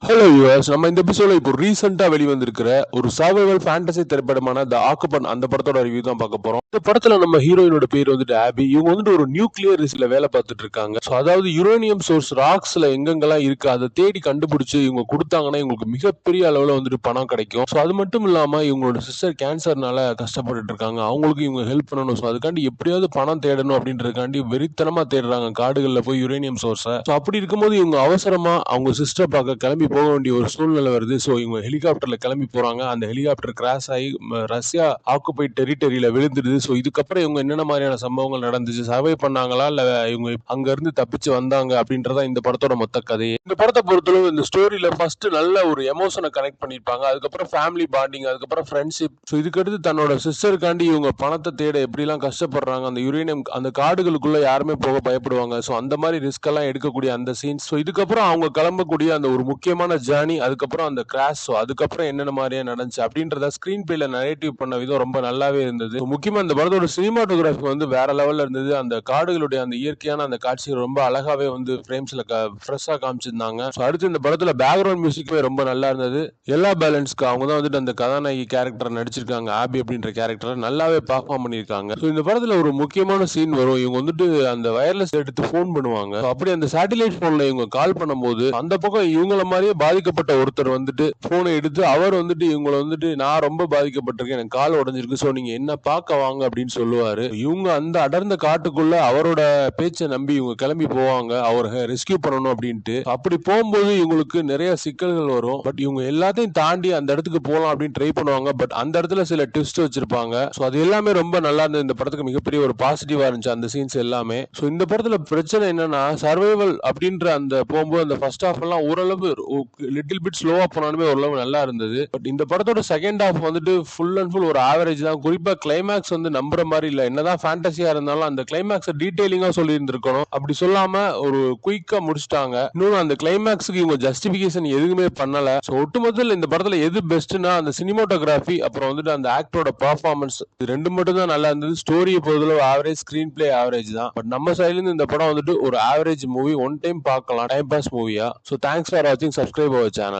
Hello US நம்ம இந்த எபிசோட இப்போ ரீசெண்டா வெளிவந்திருக்கிற ஒரு சர்வைவல் ஃபேண்டசி திரைப்படமான த ஆக்குபன் அந்த படத்தோட ரிவ்யூ தான் பார்க்க போறோம். இந்த படத்துல நம்ம ஹீரோயினோட பேர் வந்துட்டு ஆபி. இவங்க வந்துட்டு ஒரு நியூக்ளியர் ரிஸ்க்ல வேலை பார்த்துட்டு இருக்காங்க. ஸோ அதாவது யுரேனியம் சோர்ஸ் ராக்ஸ்ல எங்கெங்கெல்லாம் இருக்கு அதை தேடி கண்டுபிடிச்சு இவங்க கொடுத்தாங்கன்னா இவங்களுக்கு மிகப்பெரிய அளவுல வந்துட்டு பணம் கிடைக்கும். ஸோ அது மட்டும் இல்லாம இவங்களோட சிஸ்டர் கேன்சர்னால கஷ்டப்பட்டுட்டு இருக்காங்க. அவங்களுக்கு இவங்க ஹெல்ப் பண்ணணும். ஸோ அதுக்காண்டி எப்படியாவது பணம் தேடணும் அப்படின்றதுக்காண்டி வெறித்தனமா தேடுறாங்க காடுகளில் போய் யுரேனியம் சோர்ஸை. ஸோ அப்படி இருக்கும்போது இவங்க அவசரமா அவங்க சிஸ்டர் பார்க்க கிளம்பி போக வேண்டிய ஒரு சூழ்நிலை வருது. ஸோ இவங்க ஹெலிகாப்டர்ல கிளம்பி போறாங்க. அந்த ஹெலிகாப்டர் கிராஷ் ஆகி ரஷ்யா ஆக்குபைட் டெரிட்டரியில விழுந்துடுது. ஸோ இதுக்கப்புறம் இவங்க என்னென்ன மாதிரியான சம்பவங்கள் நடந்துச்சு, சர்வை பண்ணாங்களா இல்ல இவங்க அங்க இருந்து தப்பிச்சு வந்தாங்க அப்படின்றத இந்த படத்தோட மொத்த கதையே. இந்த படத்தை பொறுத்தளவு இந்த ஸ்டோரியில ஃபர்ஸ்ட் நல்ல ஒரு எமோஷனை கனெக்ட் பண்ணிருப்பாங்க. அதுக்கப்புறம் ஃபேமிலி பாண்டிங், அதுக்கப்புறம் ஃப்ரெண்ட்ஷிப். ஸோ இதுக்கடுத்து தன்னோட சிஸ்டருக்காண்டி இவங்க பணத்தை தேட எப்படிலாம் கஷ்டப்படுறாங்க, அந்த யுரேனியம் அந்த காடுகளுக்குள்ள யாருமே போக பயப்படுவாங்க. ஸோ அந்த மாதிரி ரிஸ்க் எல்லாம் எடுக்கக்கூடிய அந்த சீன்ஸ். ஸோ இதுக்கப்புறம் அவங்க கிளம்பக்கூடிய அந்த ஒரு முக்கியமான ஜேர்னி, அதுக்கப்புறம் அந்த கிராஷ், ஸோ அதுக்கப்புறம் என்னென்ன மாதிரியா நடந்துச்சு அப்படின்றத ஸ்கிரீன் பிளேல நரேட்டிவ் பண்ண விதம் ரொம்ப நல்லாவே இருந்தது. முக்கியமா இந்த படத்தோட சினிமாட்டோகிராஃபி வந்து வேற லெவல்ல இருந்தது. அந்த காடுகளுடைய அந்த இயற்கையான அந்த காட்சிகள் ரொம்ப அழகாவே வந்து ஃப்ரேம்ஸ்ல ஃப்ரெஷ்ஷா காமிச்சிருந்தாங்க. ஸோ அடுத்து இந்த படத்துல பேக்ரவுண்ட் மியூசிக்குமே ரொம்ப நல்லா இருந்தது. எல்லா பேலன்ஸ்க்கு அவங்க தான் வந்துட்டு அந்த கதாநாயகி கேரக்டர் நடிச்சிருக்காங்க. ஆபி அப்படின்ற கேரக்டர் நல்லாவே பெர்ஃபார்ம் பண்ணியிருக்காங்க. ஸோ இந்த படத்துல ஒரு முக்கியமான சீன் வரும். இவங்க வந்துட்டு அந்த வயர்லெஸ் எடுத்து ஃபோன் பண்ணுவாங்க. அப்படி அந்த சேட்டலைட் போன்ல இவங்க கால் பண்ணும்போது அந்த பக்கம் இவங்கள மாதிரியே பாதிக்கப்பட்ட ஒருத்தர் வந்துட்டு போனை எடுத்து அவர் வந்துட்டு இவங்களை வந்துட்டு நான் ரொம்ப பாதிக்கப்பட்டிருக்கேன், எனக்கு கால் உடஞ்சிருக்கு, ஸோ நீங்க என்ன பார்க்க வாங்க அப்படின்னு சொல்லுவாரு. இவங்க அந்த அடர்ந்த காட்டுக்குள்ள அவரோட பேச்சை நம்பி இவங்க கிளம்பி போவாங்க அவரை ரெஸ்கியூ பண்ணணும் அப்படின்ட்டு. அப்படி போகும்போது இவங்களுக்கு நிறைய சிக்கல்கள் வரும். பட் இவங்க எல்லாத்தையும் தாண்டி அந்த இடத்துக்கு போகலாம் அப்படின்னு ட்ரை பண்ணுவாங்க. பட் அந்த இடத்துல சில ட்விஸ்ட் வச்சிருப்பாங்க. ஸோ அது எல்லாமே ரொம்ப நல்லா இருந்தது. இந்த படத்துக்கு மிகப்பெரிய ஒரு பாசிட்டிவா இருந்துச்சு அந்த சீன்ஸ் எல்லாமே. ஸோ இந்த படத்துல பிரச்சனை என்னன்னா சர்வைவல் அப்படின்ற அந்த போகும்போது அந்த ஃபர்ஸ்ட் ஹாஃப் எல்லாம் ஓரளவு லிட்டில் பிட் ஸ்லோவா போனாலுமே ஓரளவு நல்லா இருந்தது. பட் இந்த படத்தோட செகண்ட் ஹாஃப் வந்துட்டு ஃபுல் அண்ட் ஃபுல் ஒரு ஆவரேஜ் தான். குறிப்பா கிளைமேக்ஸ் வந்து நம்புற மாதிரி இல்ல. என்னதான் ஃபேண்டசியா இருந்தாலும் அந்த கிளைமேக்ஸ் டீடைலிங்கா சொல்லி இருந்திருக்கணும். அப்படி சொல்லாம ஒரு குயிக்கா முடிச்சிட்டாங்க. இன்னொன்னு அந்த கிளைமேக்ஸுக்கு இவங்க ஜஸ்டிபிகேஷன் எதுவுமே பண்ணல. ஸோ ஒட்டுமொத்தத்தில் இந்த படத்துல எது பெஸ்ட்னா அந்த சினிமாட்டோகிராஃபி, அப்புறம் வந்துட்டு அந்த ஆக்டரோட பெர்ஃபார்மன்ஸ், இது ரெண்டு மட்டும் தான் நல்லா இருந்தது. ஸ்டோரியை பொறுத்தளவு ஆவரேஜ், ஸ்கிரீன் பிளே ஆவரேஜ் தான். பட் நம்ம சைட்ல இருந்து இந்த படம் வந்துட்டு ஒரு ஆவரேஜ் மூவி, ஒன் டைம் பார்க்கலாம், டைம் பாஸ் மூவியா. ஸோ தேங்க்ஸ் ஃபார் வாட்சிங், சப்ஸ்கிரைப் அவர் சேனல்.